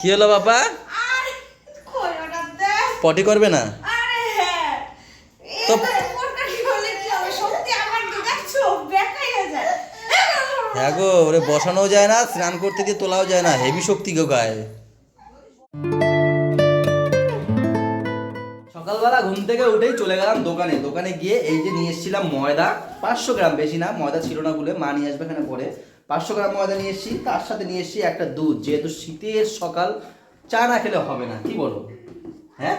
কি হলো বাবা? পটি করবে না তো? হ্যাঁ গো, ওরে বসানো যায় না, স্নান করতে দিয়ে তোলাও যায় না, হেভি শক্তি গো গায়ে। সকালবেলা ঘুম থেকে উঠেই চলে গেলাম দোকানে। দোকানে গিয়ে এই যে নিয়ে এসেছিলাম ময়দা 500 গ্রাম, বেশি না, ময়দা ছিল না বলে মা নিয়ে আসবে এখানে পরে। 500 গ্রাম ময়দা নিয়ে এসেছি, তার সাথে নিয়ে এসেছি একটা দুধ, যেহেতু শীতের সকাল চা না খেলে হবে না। কি বলো? হ্যাঁ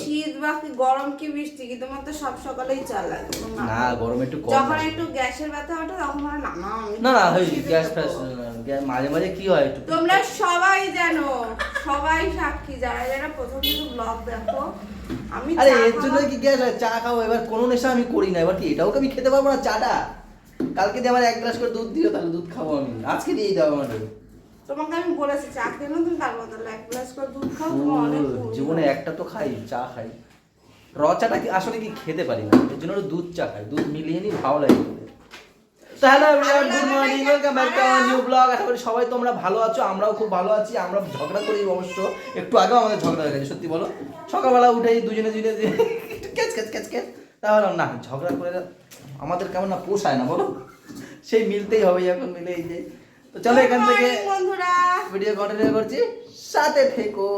শীত বা কি গরম কি বৃষ্টি কি, তোমার তো সব সকালেই চা লাগে না? গরম একটু কম, যখন একটু গ্যাসের ব্যথা ওঠে তখন না না না না হয় গ্যাস ফ্যাস মাঝে মাঝে কি হয় একটু। তোমরা সবাই জানো, সবাই সাক্ষী, যারা যারা প্রথম থেকে ব্লগ দেখো, আমি আরে এর জন্য কি গ্যাস হয়? চা খাবো, এবার কোনো নেশা আমি করি না, এবার কি এটাও কি আমি খেতে পারবো না চাটা? কালকে দিয়ে আমার 1 গ্লাস করে দুধ দিও, তাহলে দুধ খাবো আমি, আজকে দিয়েই দাও আমাদের। তোমাকে আমি বলেছি চা খেয়ে না, তুমি তার বদলে 1 গ্লাস করে দুধ খাও, তোমার অনেক জীবনে একটা তো খাই, চা খাই। র চাটা কি আসলে কি খেতে পারি না, এর জন্য দুধ চা খাই, দুধ মিলিয়ে নি, ভালো লাগে। তো hello everyone, good morning, welcome back to our new blog. আশা করি সবাই তোমরা ভালো আছো, আমরাও খুব ভালো আছি। আমরা ঝগড়া করি অবশ্য, একটু আগেও আমাদের ঝগড়া হয়ে গেছে। সত্যি বলো, সকালবেলা উঠেই দুজনে একটু ক্যাচ ক্যাচ ক্যাচ ক্যাচ, তাহলে না ঝগড়া করে আমাদের কেমন না পোষায় না, বলো? সেই মিলতেই হবে, এখন মিলে এই যে। তো চলো এখান থেকে বন্ধুরা ভিডিও কন্টিনিউ করছি, সাথে থেকো।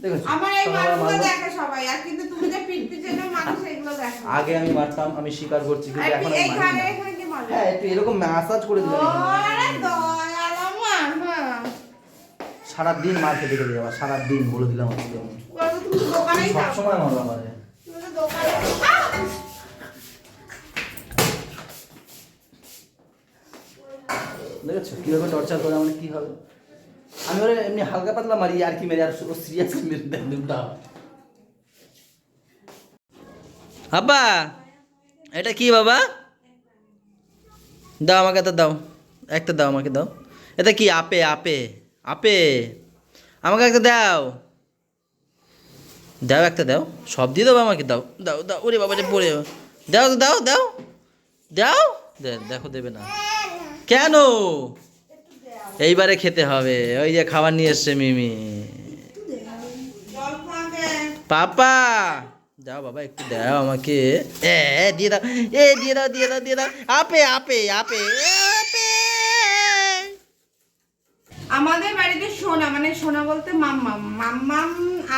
দেখো আমার এই মাছগুলো দেখে সবাই, আর কিন্তু তুমি যে পিট পিছনে মানুষ এগুলো দেখো। আগে আমি মারতাম, আমি স্বীকার করছি, কিন্তু এখন আমি মারি না। এখানে কি মারবে? হ্যাঁ, একটু এরকম ম্যাসাজ করে দিলাম আরে দয়াল আমার, হ্যাঁ সারাদিন মার খেতে গেলে যাবা, সারাদিন বলে দিলাম আজকে আমি। বলো তুমি তো দোকানেই সব যাও, সময় মারো আমারে। তুমি তো দোকানে দেখেছো কিভাবে টর্চার করে, মানে কি হবে? আমি ওরে এমনি হালকা পাতলা মারি, আর কি মেরে, আর ও সিরিয়াস মেরে দেন দুটা। আব্বা এটা কি বাবা? দাও আমাকে, একটা দাও, একটা দাও আমাকে, দাও। এটা কি? আপে আপে আপে, আমাকে একটা দাও, দাও একটা দাও, সব দিয়ে দেবো আমাকে, দাও দাও দাও, ওরে বাবা রে পড়ে, দাও দাও দাও দাও, দেখো দেবে না কেন? এইবারে খেতে হবে, ওই যে খাবার নিয়ে এসছে মিমি। জল খাবে। পাপা দাও বাবা, একটু দাও আমাকে, দিয়ে দাও, দিয়ে দাও দিয়ে দাও দিয়ে দাও, আপে আপে আপে আপে। আমাদের বাড়িতে সোনা, মানে সোনা বলতে মাম্মাম, মাম্মাম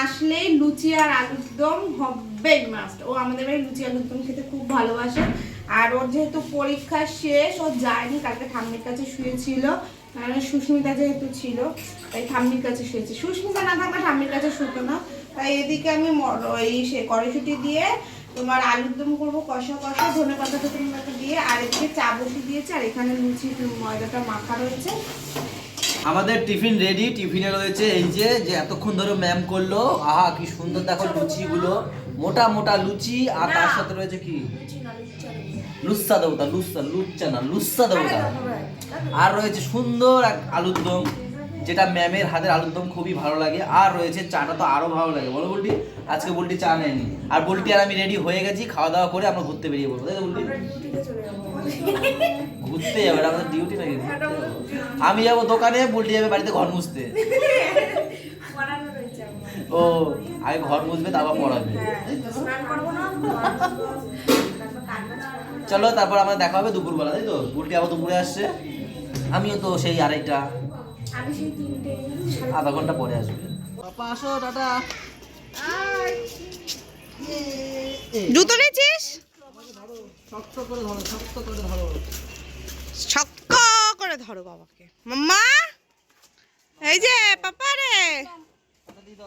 আসলেই লুচি আর আলুর দম হবেই মাস্ট। ও আমাদের বাড়ি লুচি আলুর দম খেতে খুব ভালোবাসে। আর ওর যেহেতু পরীক্ষা শেষ, ও যায়নি, কালকে ঠাম্মির কাছে শুয়েছিল, মানে সুস্মিতা যেহেতু ছিল তাই ঠাম্মির কাছে শুয়েছে। সুস্মিতা না থাকলে ঠাম্মির কাছে শুতো না। তাই এদিকে আমি সে কড়াইশুঁটি দিয়ে তোমার আলুর দম করবো, কষা কষা ধনে পাতা দিয়ে, আর এদিকে চা বসি দিয়েছে, আর এখানে লুচি ময়দাটা মাখা রয়েছে। আমাদের টিফিন রেডি, টিফিনে রয়েছে এই যে যে এতক্ষণ ধরে ম্যাম করলো, আহা কি সুন্দর দেখো লুচিগুলো, মোটা মোটা লুচি, আর তার সাথে রয়েছে কি লুচ্চা দেবতা, লুচ্চা না লুচ্চা দেবতা, আর রয়েছে সুন্দর এক আলুর দম, যেটা ম্যামের হাতের আলুর দম খুবই ভালো লাগে, আর রয়েছে চাটা তো আরো ভালো লাগে, বলো বলটি? আজকে বলটি চা নেয়নি, আর বলটি আর আমি রেডি হয়ে গেছি, খাওয়া দাওয়া করে আমরা ঘুরতে বেরিয়ে পড়বো, তাই তো বলটি? ঘুরতে যাবে, আমাদের ডিউটি নাকি? আমি যাবো দোকানে, বলটি যাবে বাড়িতে ঘর মুছতে। ও আগে ঘর মুছবে, তারপর পড়াবে। চলো তারপর আমরা দেখা হবে দুপুরবেলা, তাই তো? বুলটি আবার দুপুরে আসছে, আমিও তো সেই আড়াইটা, আধা ঘন্টা পরে আসবে। পাপা আসো, টাটা। জুতো নিয়েছিস? শক্ত করে ধরো, শক্ত করে ধরো, শক্ত করে ধরো বাবাকে। মাম্মা এই যে পাপা রে,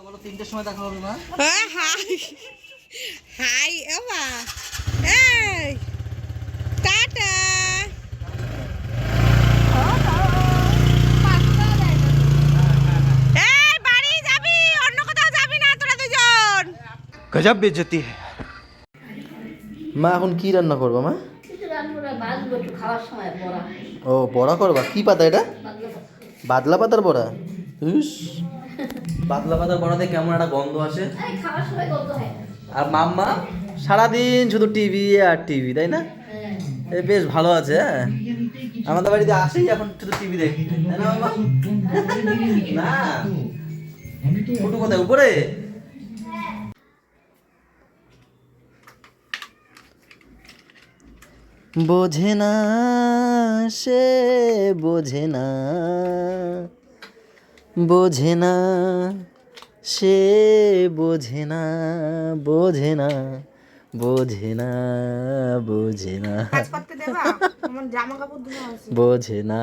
বলো 3টের সময় দেখা হবে মা। হাই হাই বাবা, এই টাটা। এই বাড়ি যাবি, অন্য কোথাও যাবি না তোরা দুজন। গজব বেজতি। মা এখন কি রান্না করবো মা? ও বড়া করবা, কি পাতা এটা? বাদলা পাতার বড়া। বাদলা পাতার বড়াতে কেমন একটা গন্ধ আসে। আর মাম্মা সারাদিন শুধু টিভি আর টিভি, তাই না? বেশ ভালো আছে। হ্যাঁ আমাদের বাড়িতে আসেই এখন শুধু টিভি দেখতে, তাই না বাবা? না ফুটু কোথায় উপরে? বোঝে না সে, বোঝে না, বোঝে না সে, বোঝে না, বোঝে না, বোঝে না, বোঝে না, কাজ করতে দেবা, আমার জামা কাপড় ধোয়া আছে। বোঝে না।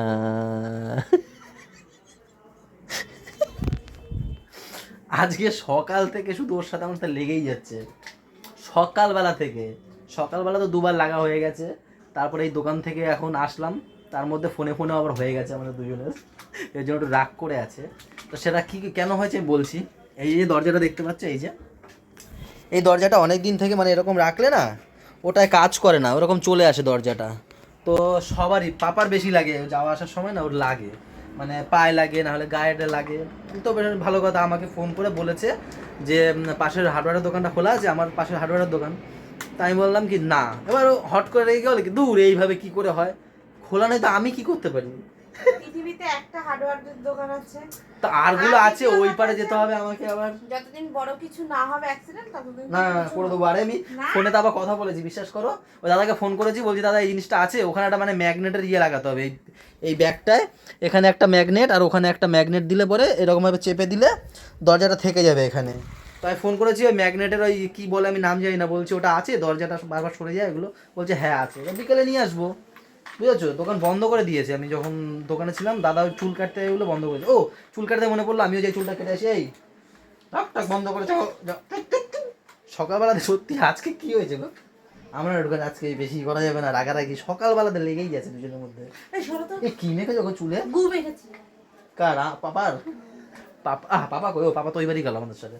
আজকে সকাল থেকে শুধু ওর সাথে আমার সাথে লেগেই যাচ্ছে, সকালবেলা থেকে। সকালবেলা তো দুবার লাগা হয়ে গেছে, তারপরে এই দোকান থেকে এখন আসলাম, তার মধ্যে ফোনে ফোনে আবার হয়ে গেছে আমাদের দুজনের, এর জন্য একটু রাগ করে আছে। তো সেটা কি কেন হয়েছে আমি বলছি। এই যে দরজাটা দেখতে পাচ্ছ, এই যে এই দরজাটা অনেক দিন থেকে মানে এরকম রাখলে না ওটায় কাজ করে না, ওরকম চলে আসে দরজাটা। তো সবারই, পাপার বেশি লাগে যাওয়া আসার সময় না, ওর লাগে মানে পায়ে লাগে, না হলে গায়েতে লাগে। তো বেশ ভালো কথা, আমাকে ফোন করে বলেছে যে পাশের হার্ডওয়্যারের দোকানটা খোলা আছে, আমার পাশের হার্ডওয়্যারের দোকান। তাই আমি বললাম কি না, এবার ও হট করে রেখে গেল কি দূর, এইভাবে কি করে হয়, খোলা নেই তো আমি কি করতে পারি? পৃথিবীতে একটা হার্ডওয়্যারের দোকান আছে, তো আরগুলো আছে, ওই পারে যেতে হবে আমাকে আবার। যতদিন বড় কিছু না হবে অ্যাক্সিডেন্ট ততদিন না করে দেবো। আরে আমি ফোনে তো আবার কথা বলেছি, বিশ্বাস করো, ওই দাদাকে ফোন করেছি, বলছি দাদা এই জিনিসটা আছে, ওখানে একটা মানে ম্যাগনেটের ইয়ে লাগাতে হবে এই ব্যাগটায়, এখানে একটা ম্যাগনেট আর ওখানে একটা ম্যাগনেট দিলে পরে এরকমভাবে চেপে দিলে দরজাটা থেকে যাবে এখানে। তো আমি ফোন করেছি, ওই ম্যাগনেটের ওই কী বলে আমি নাম জানি না, বলছি ওটা আছে, দরজাটা বারবার সরে যায় এগুলো, বলছে হ্যাঁ আছে, বিকেলে নিয়ে আসবো। বুঝেছো, দোকান বন্ধ করে দিয়েছে, আমি যখন দোকানে ছিলাম দাদা ওই চুল কাটতে এগুলো বন্ধ করেছে। ও চুল কাটতে মনে পড়লো, আমিও যে চুলটা কেটে আসি, এই টাক টাক বন্ধ করে যাও। সকালবেলাতে সত্যি আজকে কি হয়েছে গো, আমরা ঢুকে আজকে বেশি করা যাবে না, রাগারাগি সকালবেলাতে লেগেই গেছে দুজনের মধ্যে। এই কি মেখেছো গো চুলে? গু মেখেছি। কার? পাপার? পাপা কই? ও পাপা তো ওইবারই গেল আমাদের সাথে।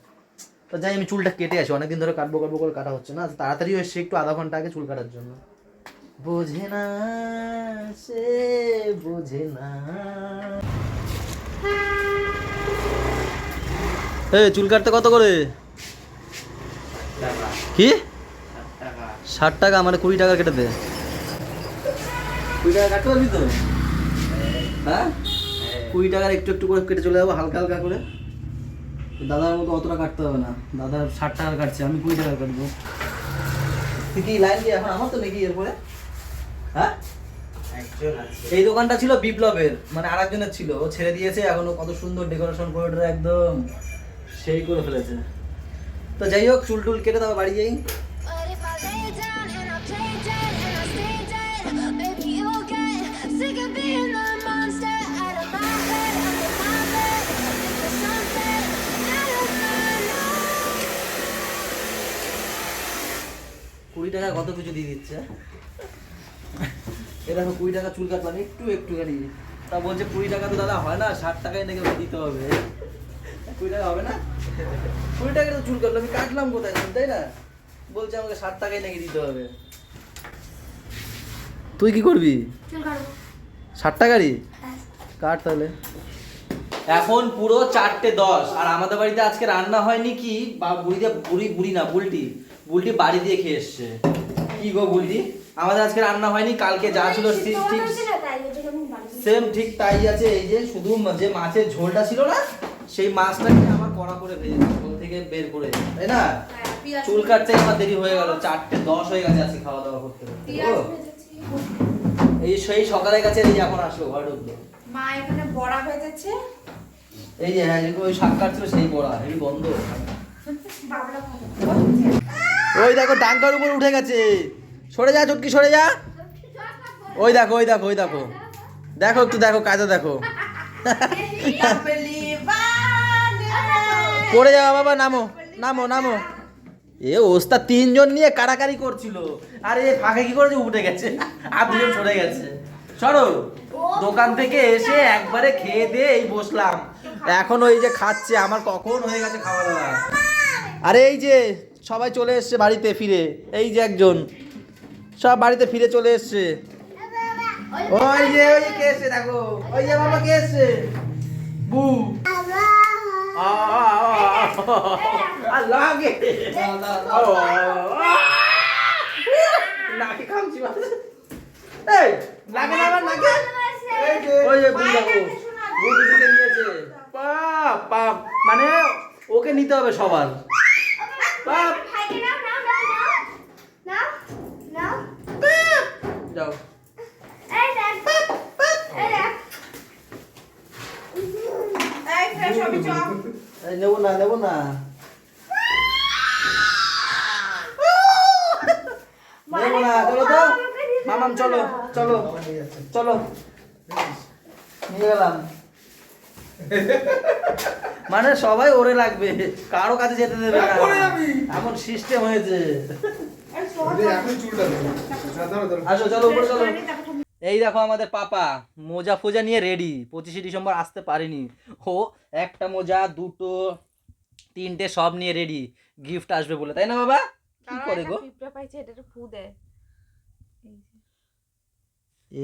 তো যাই, আমি চুলটা কেটে আসি, অনেকদিন ধরে কাটবো কাটবো করে কাটা হচ্ছে না, তাড়াতাড়ি এসে একটু আধা ঘন্টা আগে চুল কাটার জন্য। বোঝে না সে, বোঝে না। চুল কাটতে কত করে? কি 60 টাকা? মানে 20 টাকা কেটে দে। 20 টাকা কাটতে পারবি তো? হ্যাঁ 20 টাকার একটু একটু করে কেটে চলে যাবো, হালকা হালকা করে। দাদার মতো অতটা কাটতে হবে না, দাদা 60 টাকা কাটছে, আমি 20 টাকা কাটবো। তুই কি লাইন দিয়ে এখন আমার তো নাকি এরপরে? হ্যাঁ এই দোকানটা ছিল বিপ্লবের, মানে আরেকজনের ছিল, ও ছেড়ে দিয়েছে, এখনো কত সুন্দর ডেকোরেশন করে একদম সেই করে ফেলেছে। তো যাই হোক, চুল টুল কেটে তবে বাড়ি যাই। কুড়ি টাকা কত কিছু দিয়ে দিচ্ছে। এরকম 20 টাকা চুল কাটলাম একটু একটুখানি, তা বলছে 20 টাকা তো দাদা হয় না, 60 টাকায় নাকি দিতে হবে। 20 টাকা হবে না? 20 টাকা তো চুল কাটলাম, আমি কাটলাম কোথায় তাই না? বলছে আমাকে 60 টাকায় নাকি দিতে হবে। তুই কি করবি? 60 টাকারই কাট তাহলে। এখন পুরো 4:10, আর আমাদের বাড়িতে আজকে রান্না হয়নি কি, বা বুড়ি না বুলটি বাড়ি দিয়ে খেয়ে এসছে। কি গো বুলটি, আমাদের আজকে রান্না হয়নি, কালকে যা ছিল ঠিক সেম ঠিক তাই আছে। এই যে শুধু যে মাছের ঝোলটা ছিল না, সেই মাছটাকে আমার কড়া করে ভেজে ওর থেকে বের করে, তাই না? চুল কাটতে আমার দেরি হয়ে গেল, 4:10 হয়ে গেছে আজকে খাওয়া দাওয়া করতে করতে। এই সেই সকালে গেছে, এই এখন আসলো ঘরে ঢুকলো। মা এখানে বড়া ভেজেছে, এই যে হ্যাঁ ওই শাক কাটছিল সেই বড়া, এই বন্ধ। ওই দেখো টাঙ্কার উপর উঠে গেছে, সরে যা চটকি সরে যা। ওই দেখো ওই দেখো ওই দেখো, দেখো একটু দেখো কাজে দেখো। পড়ে যাও বাবা, নামো নামো নামো। এ ওস্তাদ 3 জন নিয়ে কাড়াকাড়ি করছিল, আরে ফাঁকে কি করেছে, উঠে গেছে, আর 2 জন সরে গেছে। সরো, দোকান থেকে এসে একবারে খেয়ে দিয়ে এই বসলাম, এখন ওই যে খাচ্ছে, আমার কখন হয়ে গেছে খাওয়া দাওয়া। আরে এই যে সবাই চলে এসছে বাড়িতে ফিরে, এই যে একজন সব বাড়িতে ফিরে চলে এসছে। ওই যে কে এসছে দেখো, ওই যে বাবা কে এসছে, বু লাগে নাকি খামছি। এই লাগে না আবার লাগে। ওই যে বুড়ি দেখো, বুড়ি দিকে নিয়েছে। বাপ বাপ, মানে ওকে নিতে হবে সবার। বাপ যাও। এই ফ্রেশ হবি চ। এই নেবো না, নেবো না। নেবো না, চলো তো মামাম, চলো চলো চলো, নিয়ে গেলাম। মানে সবাই ওরে লাগবে, কারো কাছে যেতে দেবে না, এমন সিস্টেম হয়েছে। আসো চলো উপরে চলো। এই দেখো আমাদের পাপা মোজা ফোজা নিয়ে রেডি। 25শে ডিসেম্বর আসতে পারেনি ও, একটা মোজা, দুটো, তিনটে সব নিয়ে রেডি, গিফট আসবে বলে, তাই না বাবা? কি করে গো? পিঁপড়া পাইছে, এটা ফু দে।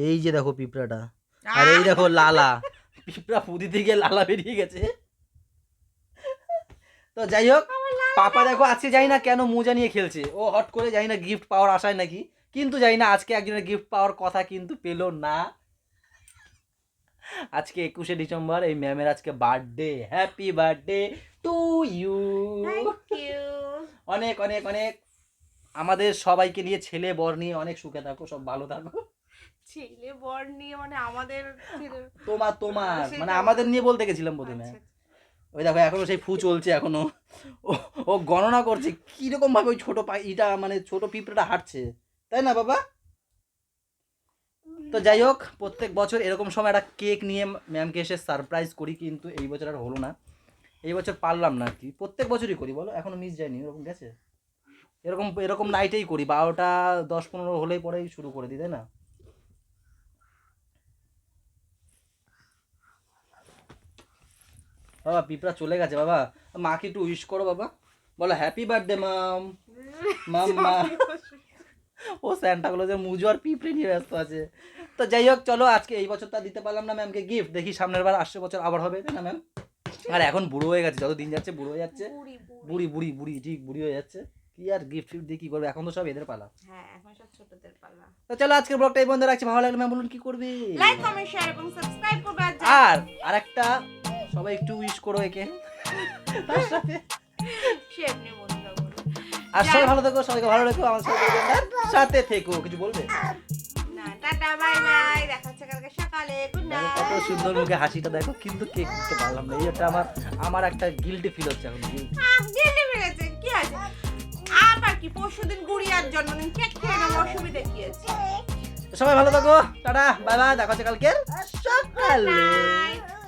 এই যে দেখো পিঁপড়াটা, আর এই দেখো লালা। পিঁপড়া ফু দিতে গিয়ে লালা বেরিয়ে গেছে। তো যাই হোক, পাপা দেখো আজকে যাই না কেন মোজা নিয়ে খেলছে। ও হট করে যাই না গিফট পাওয়ার আশায় নাকি, কিন্তু যাই না আজকে একজনের গিফট পাওয়ার কথা কিন্তু পেলো না। আজকে 21শে ডিসেম্বর, এই ম্যামের আজকে birthday. Happy birthday to you. অনেক অনেক অনেক আমাদের সবাইকে নিয়ে, ছেলে বর নিয়ে অনেক সুখে থাকো, সব ভালো থাকো। ছেলে বর নিয়ে মানে আমাদের তোমার মানে আমাদের নিয়ে বলতে গেছিলাম প্রথমে। ওই দেখো এখনো সেই ফু চলছে এখনো। ও গণনা করছে কিরকম ভাবে ওই ছোট ইটা মানে ছোট পিঁপড়াটা হাঁটছে, তাই না বাবা? তো যাই হোক, প্রত্যেক বছর এরকম সময় একটা কেক নিয়ে ম্যামকে এসে সারপ্রাইজ করি, কিন্তু এই বছর আর হলো না। এই বছর পারলাম না আর কি, প্রত্যেক বছরই করি বলো, এখনো মিস যায়নি, এরকম গেছে। এরকম এরকম নাইটেই করি, 12টা 10-15 হলেই পরেই শুরু করে দিই, তাই না? বাবা পিঁপড়া চলে গেছে, বাবা মাকে একটু উইশ করো বাবা, বলো হ্যাপি বার্থডে মাম। মাম মা, ও স্যান্টা ক্লজের মুজো আর পিঁপড়ে নিয়ে ব্যস্ত আছে। তো যাই হোক চলো, আজকে এই বছরটা দিতে পারলাম না ম্যামকে গিফট, দেখি সামনের বার, আসছে বছর আবার হবে, তাই না ম্যাম? আর এখন বুড়ো হয়ে গেছে, যত দিন যাচ্ছে বুড়ো হয়ে যাচ্ছে, বুড়ি বুড়ি বুড়ি ঠিক বুড়ি হয়ে যাচ্ছে। কি আর গিফট ফিফট দিয়ে কি করবে, এখন তো সব এদের পালা। হ্যাঁ, এখন সব ছোটদের পালা। তো চলো আজকের ব্লগটা এই বন্ধ রাখছি, ভালো লাগলে ম্যাম বলুন কি করবে, লাইক কমেন্ট শেয়ার এবং সাবস্ক্রাইব করবে। আর আরেকটা সবাই একটু উইশ করো একে তার সাথে। শেফনি বন্ধুরা বলো। আর সবাই ভালো থেকো, সবাইকে ভালো রেখো, আমার সাথে থেকো। কিছু বলবে না, টাটা বাই বাই, দেখা হচ্ছে কালকে সকালে। গুড দেখো নাইট। কত সুন্দর মুখে হাসিটা দেখো, কিন্তু কেক দিতে পারলাম না, এই একটা আমার একটা গিল্টি ফিল হচ্ছে এখন। জেলে ফেলেছে কি আছে, আবার কি পরশুদিন গুড়িয়ার জন্মদিন, কেক খেয়ে নেবো, অসুবিধা কি আছে? সবাই ভালো থাকো, টাটা বাই বাই, দেখা হচ্ছে কালকে সকালে। Bye.